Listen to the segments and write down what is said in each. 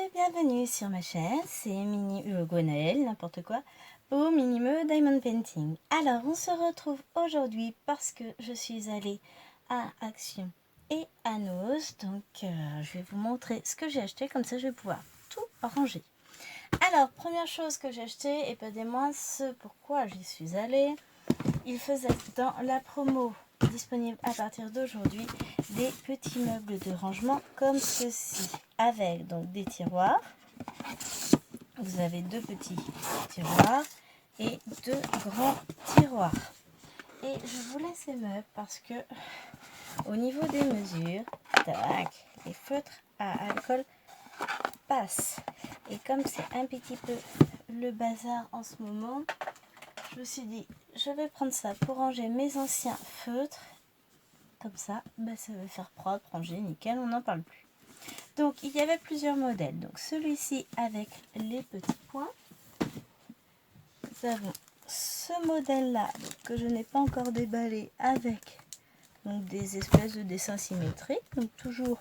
et bienvenue sur ma chaîne, c'est Mini Gwenaëlle, n'importe quoi, au Minimeux Diamond Painting. Alors on se retrouve aujourd'hui parce que je suis allée à Action et à Noz, donc je vais vous montrer ce que j'ai acheté, comme ça je vais pouvoir tout ranger. Alors première chose que j'ai acheté, et pas des moindres, ce pourquoi j'y suis allée, il faisait dans la promo disponible à partir d'aujourd'hui des petits meubles de rangement comme ceci, avec donc des tiroirs. Vous avez deux petits tiroirs et deux grands tiroirs. Et je vous laisse ces meubles parce que au niveau des mesures, tac, les feutres à alcool passent. Et comme c'est un petit peu le bazar en ce moment, je me suis dit, je vais prendre ça pour ranger mes anciens feutres. Comme ça, ça va faire propre, ranger, nickel, on n'en parle plus. Donc, il y avait plusieurs modèles. Donc, celui-ci avec les petits points. Nous avons ce modèle-là que je n'ai pas encore déballé avec donc, des espèces de dessins symétriques. Donc, toujours,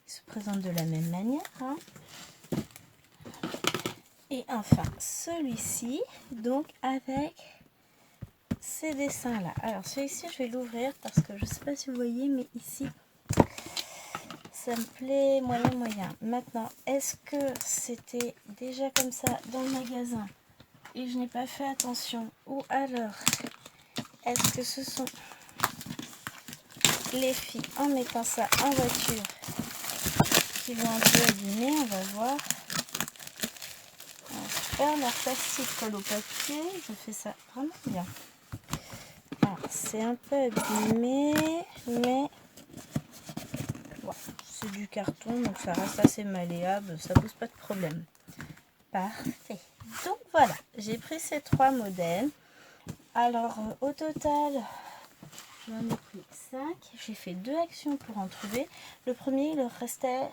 il se présente de la même manière. Hein. Et enfin, celui-ci, donc avec ces dessins-là. Alors, celui-ci, je vais l'ouvrir parce que je ne sais pas si vous voyez, mais ici, ça me plaît moyen. Maintenant, est-ce que c'était déjà comme ça dans le magasin et je n'ai pas fait attention? Ou alors, est-ce que ce sont les filles en mettant ça en voiture qui l'ont un peu abîmé? On va voir. Super, leur plastique colle au papier. Je fais ça vraiment bien. C'est un peu abîmé, mais bon, c'est du carton, donc ça reste assez malléable, ça pose pas de problème. Parfait. Donc voilà, j'ai pris ces trois modèles. Alors au total, j'en ai pris 5. J'ai fait 2 actions pour en trouver. Le premier, il leur restait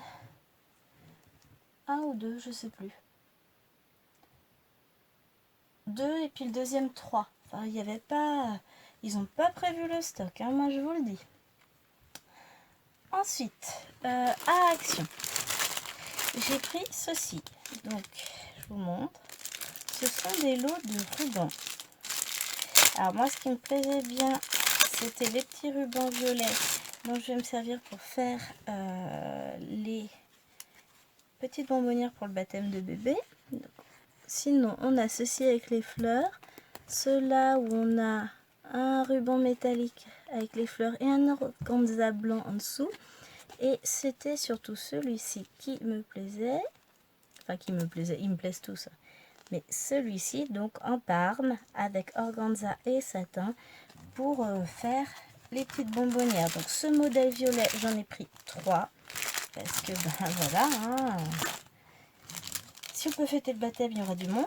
1 ou 2, je sais plus. 2 et puis le deuxième 3. Enfin, il n'y avait pas... Ils n'ont pas prévu le stock, hein, moi je vous le dis. Ensuite, à Action, j'ai pris ceci. Donc, je vous montre. Ce sont des lots de rubans. Alors moi, ce qui me plaisait bien, c'était les petits rubans violets dont je vais me servir pour faire les petites bonbonnières pour le baptême de bébé. Donc, sinon, on a ceci avec les fleurs. Ceux-là où on a un ruban métallique avec les fleurs et un organza blanc en dessous. Et c'était surtout celui-ci qui me plaisait. Enfin, qui me plaisait, ils me plaisent tous. Mais celui-ci, donc en parme, avec organza et satin, pour faire les petites bonbonnières. Donc ce modèle violet, j'en ai pris 3. Parce que, voilà, hein, si on peut fêter le baptême, il y aura du monde.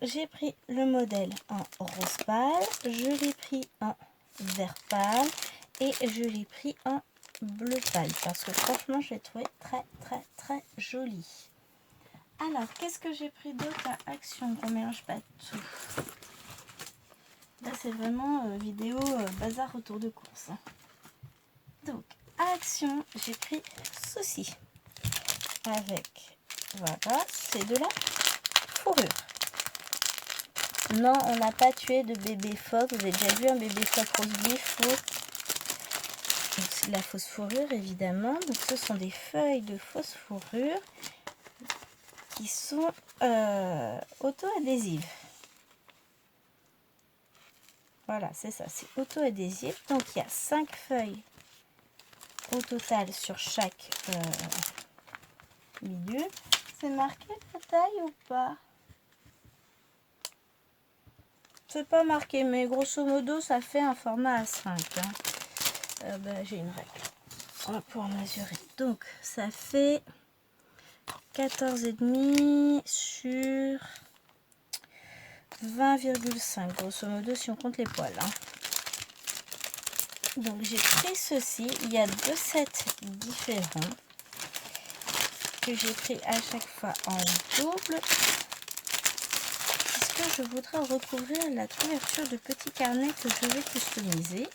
J'ai pris le modèle en rose pâle, je l'ai pris en vert pâle et je l'ai pris en bleu pâle. Parce que franchement, je l'ai trouvé très joli. Alors, qu'est-ce que j'ai pris d'autre à Action? Qu'on mélange pas tout. Là, c'est vraiment vidéo bazar autour de course. Donc, à Action, j'ai pris ceci. Avec, voilà, c'est de la fourrure. Non, on n'a pas tué de bébé phoque. Vous avez déjà vu un bébé phoque rose vif ou... C'est de la fausse fourrure, évidemment. Donc, ce sont des feuilles de fausse fourrure qui sont auto-adhésives. Voilà, c'est ça, c'est auto-adhésif. Donc, il y a 5 feuilles au total sur chaque bidule. C'est marqué la taille ou pas? C'est pas marqué, mais grosso modo, ça fait un format A5. Hein. J'ai une règle. On va pouvoir mesurer. Donc, ça fait 14,5 sur 20,5. Grosso modo, si on compte les poils. Hein. Donc, j'ai pris ceci. Il y a 2 sets différents que j'ai pris à chaque fois en double. Puisque je voudrais recouvrir la couverture de petit carnet que je vais customiser.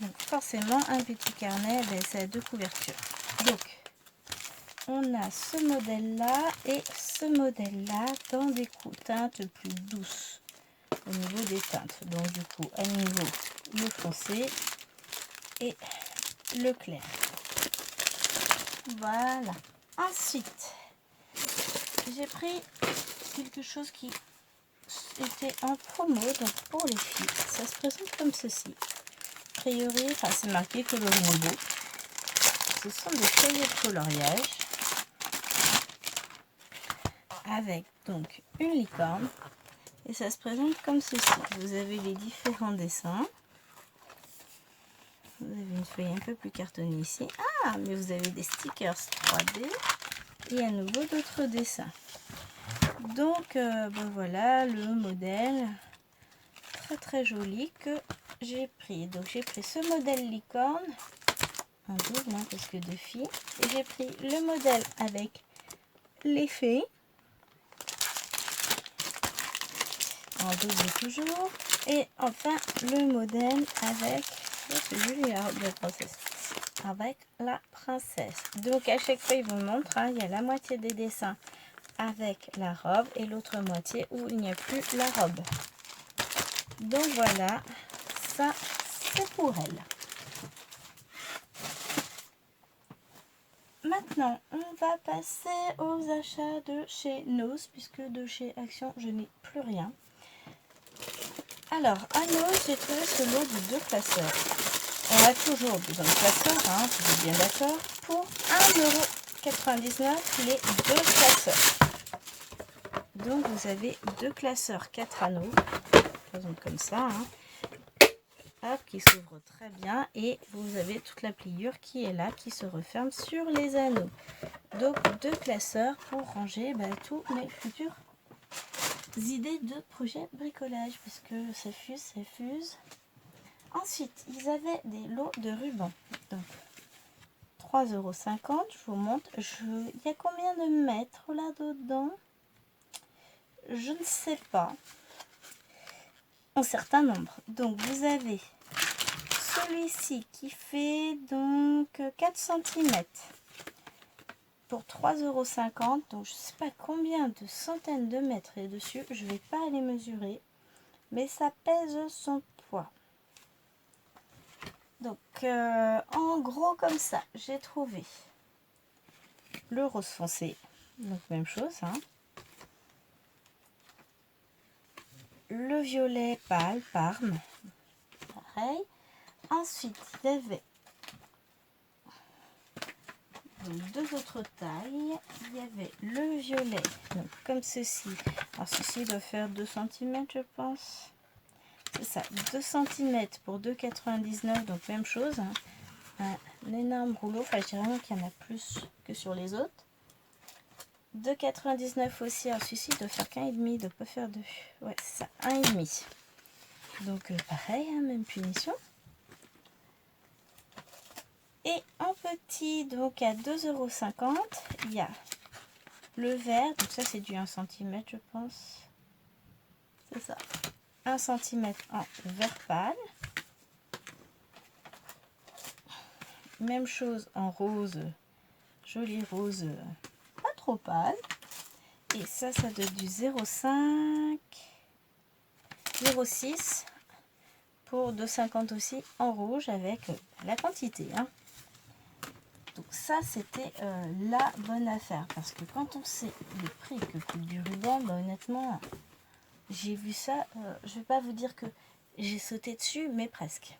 Donc forcément un petit carnet, ça a 2 couvertures. Donc on a ce modèle-là et ce modèle-là dans des teintes plus douces au niveau des teintes. Donc du coup, à nouveau, le foncé et le clair. Voilà. Ensuite, j'ai pris quelque chose qui était en promo, donc pour les filles. Ça se présente comme ceci. A priori, enfin, c'est marqué coloris beau. Ce sont des cahiers de coloriage avec donc une licorne et ça se présente comme ceci. Vous avez les différents dessins. Vous avez une feuille un peu plus cartonnée ici. Ah, mais vous avez des stickers 3D et à nouveau d'autres dessins. Donc ben voilà le modèle très joli que j'ai pris. Donc j'ai pris ce modèle licorne en double hein, parce que deux filles, et j'ai pris le modèle avec les fées en double toujours, et enfin le modèle avec la princesse. Donc à chaque fois il vous montre hein, il y a la moitié des dessins avec la robe et l'autre moitié où il n'y a plus la robe. Donc voilà, ça c'est pour elle. Maintenant, on va passer aux achats de chez Nose, puisque de chez Action, je n'ai plus rien. Alors, à Nose, j'ai trouvé ce lot de 2 classeurs. On a toujours besoin de classeurs, hein, vous êtes bien d'accord, pour 1,99 € les 2 classeurs. Donc, vous avez 2 classeurs 4 anneaux, comme ça, hein. Hop, qui s'ouvre très bien et vous avez toute la pliure qui est là, qui se referme sur les anneaux. Donc 2 classeurs pour ranger tous mes futures idées de projet bricolage, puisque ça fuse. Ensuite, ils avaient des lots de rubans. Donc 3,50 €, je vous montre. Il y a combien de mètres là-dedans? Je ne sais pas. Un certain nombre. Donc vous avez celui-ci qui fait donc 4 cm pour 3,50 €. Donc je ne sais pas combien de centaines de mètres est dessus. Je ne vais pas les mesurer. Mais ça pèse son poids. Donc en gros comme ça, j'ai trouvé le rose foncé. Donc même chose. Hein. Le violet pâle, Parme. Pareil. Ensuite, il y avait donc 2 autres tailles. Il y avait le violet, donc comme ceci. Alors ceci doit faire 2 cm je pense. C'est ça, 2 cm pour 2,99 €, donc même chose. Hein. Un énorme rouleau, enfin je dirais vraiment qu'il y en a plus que sur les autres. 2,99 € aussi, alors celui-ci doit faire qu'1,5 €, il doit pas faire 2. Ouais, c'est ça, 1,5 €. Donc pareil, hein, même punition. Et en petit, donc à 2,50 €, il y a le vert, donc ça c'est du 1 cm je pense. C'est ça, 1 cm en vert pâle. Même chose en rose, joli rose, pas trop pâle. Et ça doit être du 0,5, 0,6 pour 2,50 € aussi en rouge avec la quantité. Hein. Donc ça c'était la bonne affaire, parce que quand on sait le prix que coûte du ruban, honnêtement j'ai vu ça, je vais pas vous dire que j'ai sauté dessus, mais presque.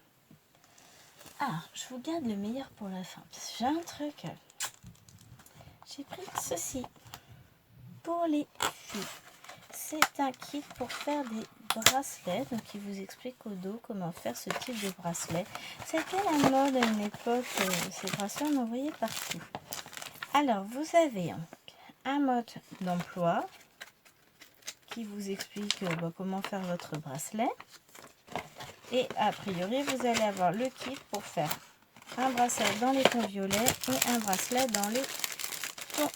Ah, je vous garde le meilleur pour la fin, parce que j'ai un truc, j'ai pris ceci pour les filles. C'est un kit pour faire des bracelets, donc il vous explique au dos comment faire ce type de bracelet. C'était la mode à une époque, ces bracelets on en voyait partout. Alors vous avez un mode d'emploi qui vous explique comment faire votre bracelet, et a priori vous allez avoir le kit pour faire un bracelet dans les tons violets et un bracelet dans les tons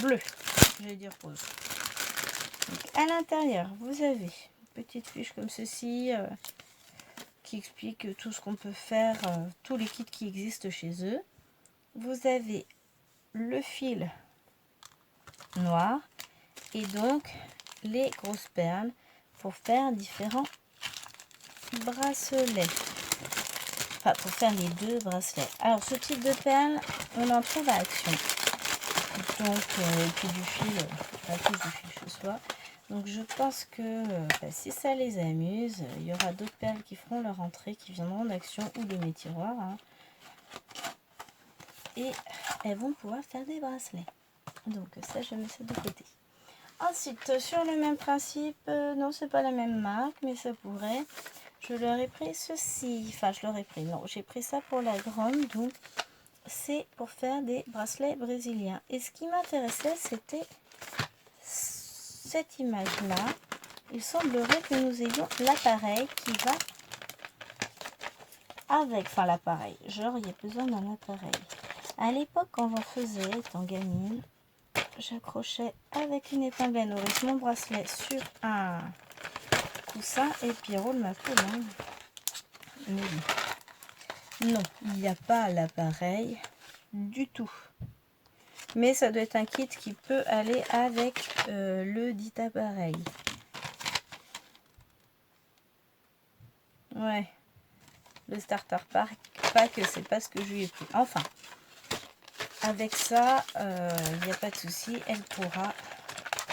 bleus, je vais dire rose. Donc, à l'intérieur, vous avez une petite fiche comme ceci qui explique tout ce qu'on peut faire, tous les kits qui existent chez eux. Vous avez le fil noir et donc les grosses perles pour faire différents bracelets. Enfin, pour faire les 2 bracelets. Alors, ce type de perles, on en trouve à Action. Donc, et puis du fil, pas tous du fil chez soi. Donc, je pense que si ça les amuse, il y aura d'autres perles qui feront leur entrée, qui viendront d'Action ou de mes tiroirs. Hein. Et elles vont pouvoir faire des bracelets. Donc, ça, je mets ça de côté. Ensuite, sur le même principe, non, c'est pas la même marque, mais ça pourrait. Je leur ai pris ceci. Enfin, je leur ai pris. Non, j'ai pris ça pour la grande. Donc, c'est pour faire des bracelets brésiliens. Et ce qui m'intéressait, c'était cette image-là. Il semblerait que nous ayons l'appareil qui va avec. Enfin, l'appareil. Genre, il y a besoin d'un appareil. À l'époque, quand j'en faisais, étant gamine, j'accrochais avec une épingle à nourrice mon bracelet sur un coussin et puis roule ma poule. Hein. Mais non, il n'y a pas l'appareil du tout. Mais ça doit être un kit qui peut aller avec le dit appareil. Ouais. Le starter pack, c'est pas ce que je lui ai pris. Enfin, avec ça, il n'y a pas de souci. Elle pourra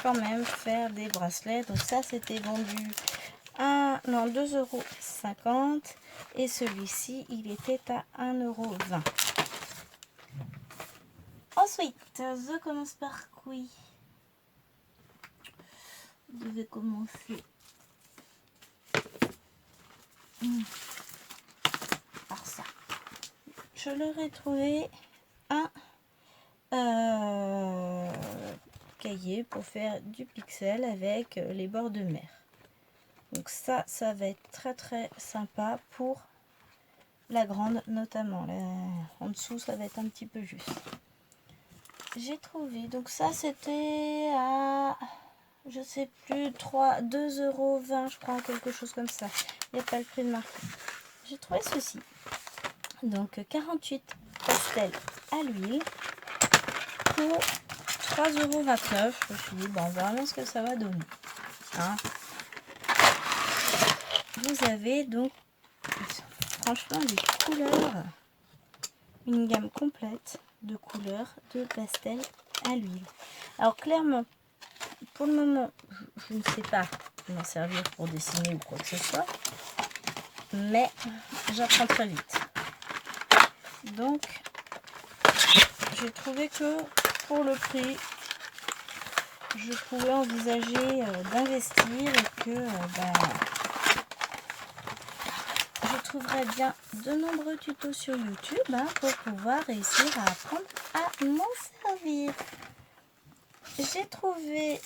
quand même faire des bracelets. Donc ça, c'était vendu à 2,50 € et celui-ci il était à 1,20 €. Ensuite, je commence par quoi? Je vais commencer par ça. Je leur ai trouvé un cahier pour faire du pixel avec les bords de mer. Donc ça va être très très sympa pour la grande notamment. Là, en dessous, ça va être un petit peu juste. J'ai trouvé, donc ça c'était à, je sais plus, 2,20 € je crois, quelque chose comme ça. Il n'y a pas le prix de marque. J'ai trouvé ceci. Donc 48 pastels à l'huile pour 3,29 €. Je me suis dit, bon, on va voir ce que ça va donner. Hein. Vous avez donc franchement des couleurs, une gamme complète de couleurs de pastel à l'huile. Alors clairement, pour le moment, je ne sais pas m'en servir pour dessiner ou quoi que ce soit, mais j'apprends très vite. Donc, j'ai trouvé que pour le prix, je pouvais envisager d'investir et que je trouverai bien de nombreux tutos sur YouTube pour pouvoir réussir à apprendre à m'en servir. J'ai trouvé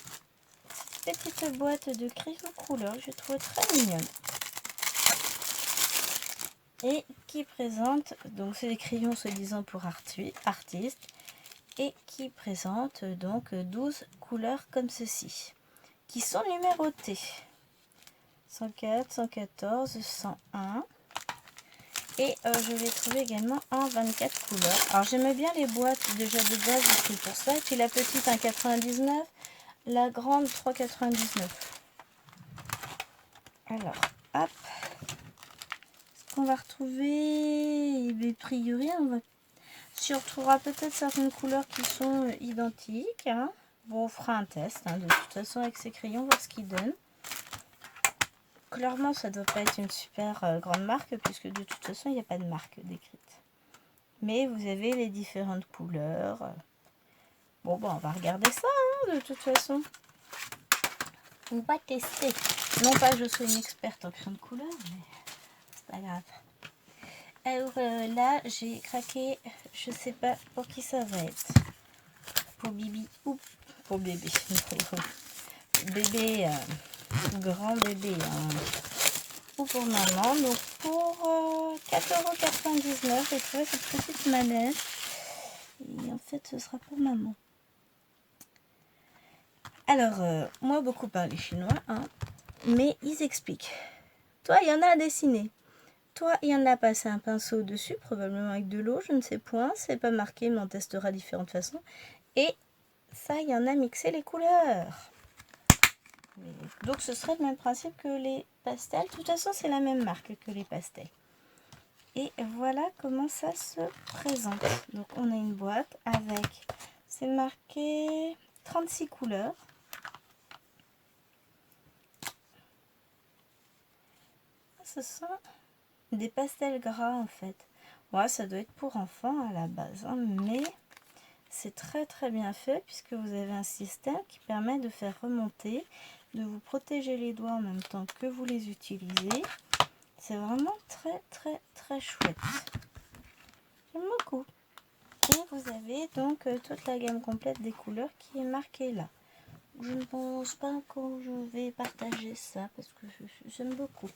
cette petite boîte de crayons couleurs, je trouve très mignonne. Et qui présente, donc c'est des crayons soi-disant pour artistes, et qui présente donc 12 couleurs comme ceci, qui sont numérotées. 104, 114, 101. Et je l'ai trouvé également en 24 couleurs. Alors j'aimais bien les boîtes déjà de base, c'est pour ça. Et puis la petite 1,99, la grande 3,99. Alors, hop. Ce qu'on va retrouver, a priori, on retrouvera peut-être certaines couleurs qui sont identiques. Hein. Bon, on fera un test de toute façon avec ces crayons, voir ce qu'ils donnent. Clairement, ça ne doit pas être une super grande marque, puisque de toute façon, il n'y a pas de marque décrite. Mais vous avez les différentes couleurs. Bon, on va regarder ça, de toute façon. On va tester. Non pas que je sois une experte en crayon de couleur, mais c'est pas grave. Alors là, j'ai craqué, je sais pas pour qui ça va être. Pour Bibi ou pour bébé. Bébé, grand bébé. Ou pour maman. Donc pour 4,99 €, j'ai trouvé cette petite manette. Et en fait, ce sera pour maman. Alors, moi, beaucoup parlé chinois, mais ils expliquent. Toi, il y en a à dessiner. Toi, il y en a passé un pinceau dessus, probablement avec de l'eau, je ne sais point. C'est pas marqué, mais on testera différentes façons. Et ça, il y en a mixé les couleurs. Donc ce serait le même principe que les pastels. De toute façon, c'est la même marque que les pastels. Et voilà comment ça se présente. Donc on a une boîte avec, c'est marqué 36 couleurs. Ce sont des pastels gras en fait. Ouais, ça doit être pour enfants à la base, hein, mais c'est très très bien fait puisque vous avez un système qui permet de faire remonter, de vous protéger les doigts en même temps que vous les utilisez. C'est vraiment très très très chouette. J'aime beaucoup. Et vous avez donc toute la gamme complète des couleurs qui est marquée là. Je ne pense pas que je vais partager ça parce que j'aime beaucoup.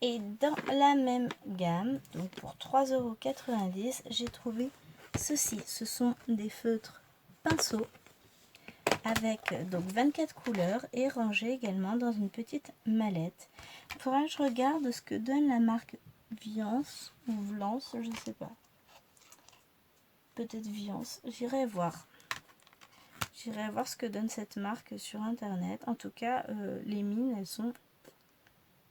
Et dans la même gamme, donc pour 3,90 €, j'ai trouvé ceci. Ce sont des feutres pinceaux avec donc 24 couleurs et rangés également dans une petite mallette. Il faudra que je regarde ce que donne la marque Viance ou Vlance, je ne sais pas. Peut-être Viance, j'irai voir. J'irai voir ce que donne cette marque sur internet. En tout cas, les mines, elles sont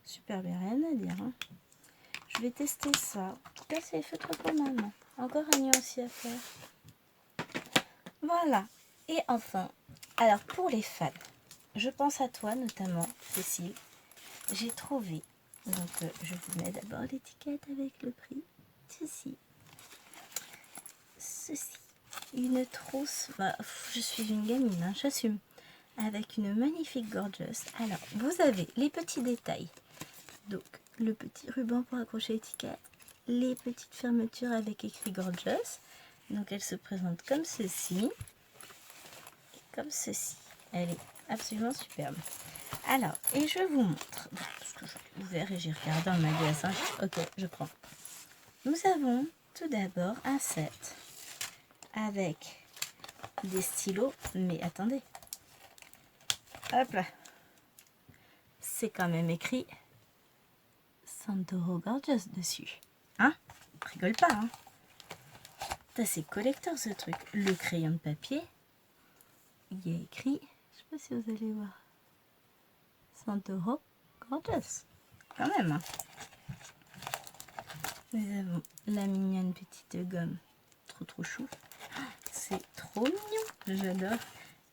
super bien, rien à dire. Hein. Je vais tester ça. En tout cas, c'est les feutres pour maman. Encore un nuancier à faire. Voilà. Et enfin, alors pour les fans, je pense à toi notamment, Cécile. J'ai trouvé, donc je vous mets d'abord l'étiquette avec le prix. Ceci. Une trousse, bah, je suis une gamine, hein, j'assume. Avec une magnifique gorgeous. Alors, vous avez les petits détails. Donc, le petit ruban pour accrocher l'étiquette. Les petites fermetures avec écrit gorgeous. Donc, elle se présente comme ceci. Et comme ceci. Elle est absolument superbe. Alors, et je vous montre. Parce que je l'ai ouvert et j'ai regardé en magasin. Ok, je prends. Nous avons tout d'abord un set avec des stylos. Mais attendez. Hop là. C'est quand même écrit Santoro Gorgeous dessus. Hein? Rigole pas, hein? C'est collector ce truc. Le crayon de papier, il y a écrit, je sais pas si vous allez voir, Santoro Gorgeous. Quand même, hein? Nous avons la mignonne petite gomme. Trop chou. C'est trop mignon. J'adore.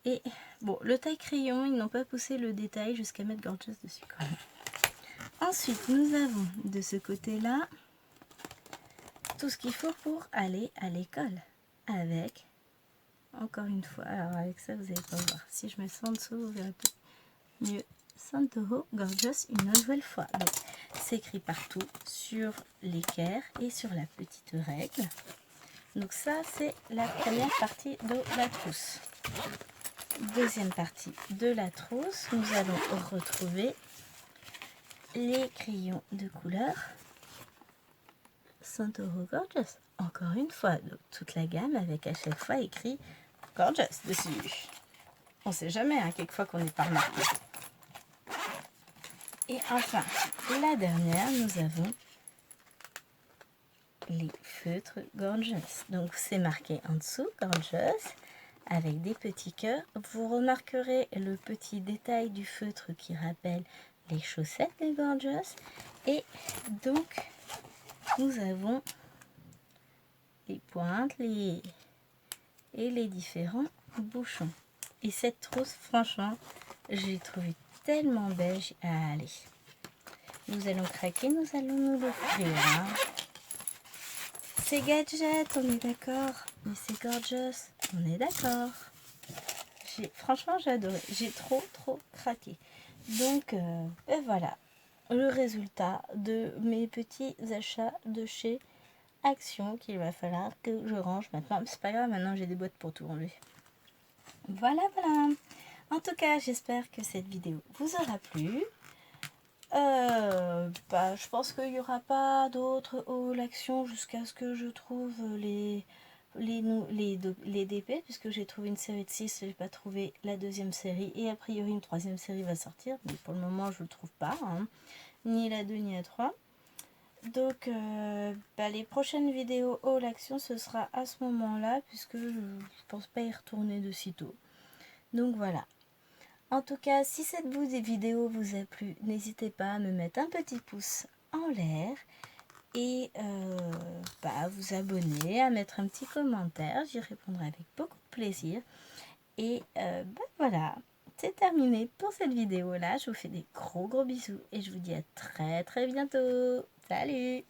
Et bon, le taille crayon, ils n'ont pas poussé le détail jusqu'à mettre Gorgeous dessus quand même. Ensuite, nous avons de ce côté-là tout ce qu'il faut pour aller à l'école. Avec, encore une fois, alors avec ça, vous n'allez pas voir. Si je me sens en dessous, vous verrez mieux. Santoro Gorgeous une nouvelle fois. Donc, c'est écrit partout sur l'équerre et sur la petite règle. Donc ça, c'est la première partie de la trousse. Deuxième partie de la trousse, nous allons retrouver les crayons de couleur Santoro Gorgeous. Encore une fois, donc toute la gamme avec à chaque fois écrit Gorgeous dessus. On sait jamais, hein, quelquefois qu'on n'est pas remarqué. Et enfin, la dernière, nous avons les feutres Gorgeous. Donc c'est marqué en dessous Gorgeous avec des petits cœurs. Vous remarquerez le petit détail du feutre qui rappelle les chaussettes des Gorgeous. Et donc nous avons les pointes et les différents bouchons. Et cette trousse, franchement, j'ai trouvé tellement belle à aller. Nous allons craquer, nous allons nous l'offrir. Hein. C'est gadget, on est d'accord. Mais c'est gorgeous, on est d'accord. Franchement, j'ai adoré. J'ai trop craqué. Donc, ben voilà. Le résultat de mes petits achats de chez Action qu'il va falloir que je range maintenant. C'est pas grave, maintenant j'ai des boîtes pour tout enlever. Voilà. En tout cas, j'espère que cette vidéo vous aura plu. Je pense qu'il n'y aura pas d'autres haul action jusqu'à ce que je trouve les DP, puisque j'ai trouvé une série de 6, j'ai pas trouvé la deuxième série, et a priori une troisième série va sortir, mais pour le moment je ne le trouve pas, hein. Ni la 2 ni la 3. Donc les prochaines vidéos haul action ce sera à ce moment-là puisque je pense pas y retourner de sitôt. Donc voilà. En tout cas, si cette vidéo vous a plu, n'hésitez pas à me mettre un petit pouce en l'air et vous abonner, à mettre un petit commentaire. J'y répondrai avec beaucoup de plaisir. Et voilà, c'est terminé pour cette vidéo-là. Je vous fais des gros bisous et je vous dis à très bientôt. Salut!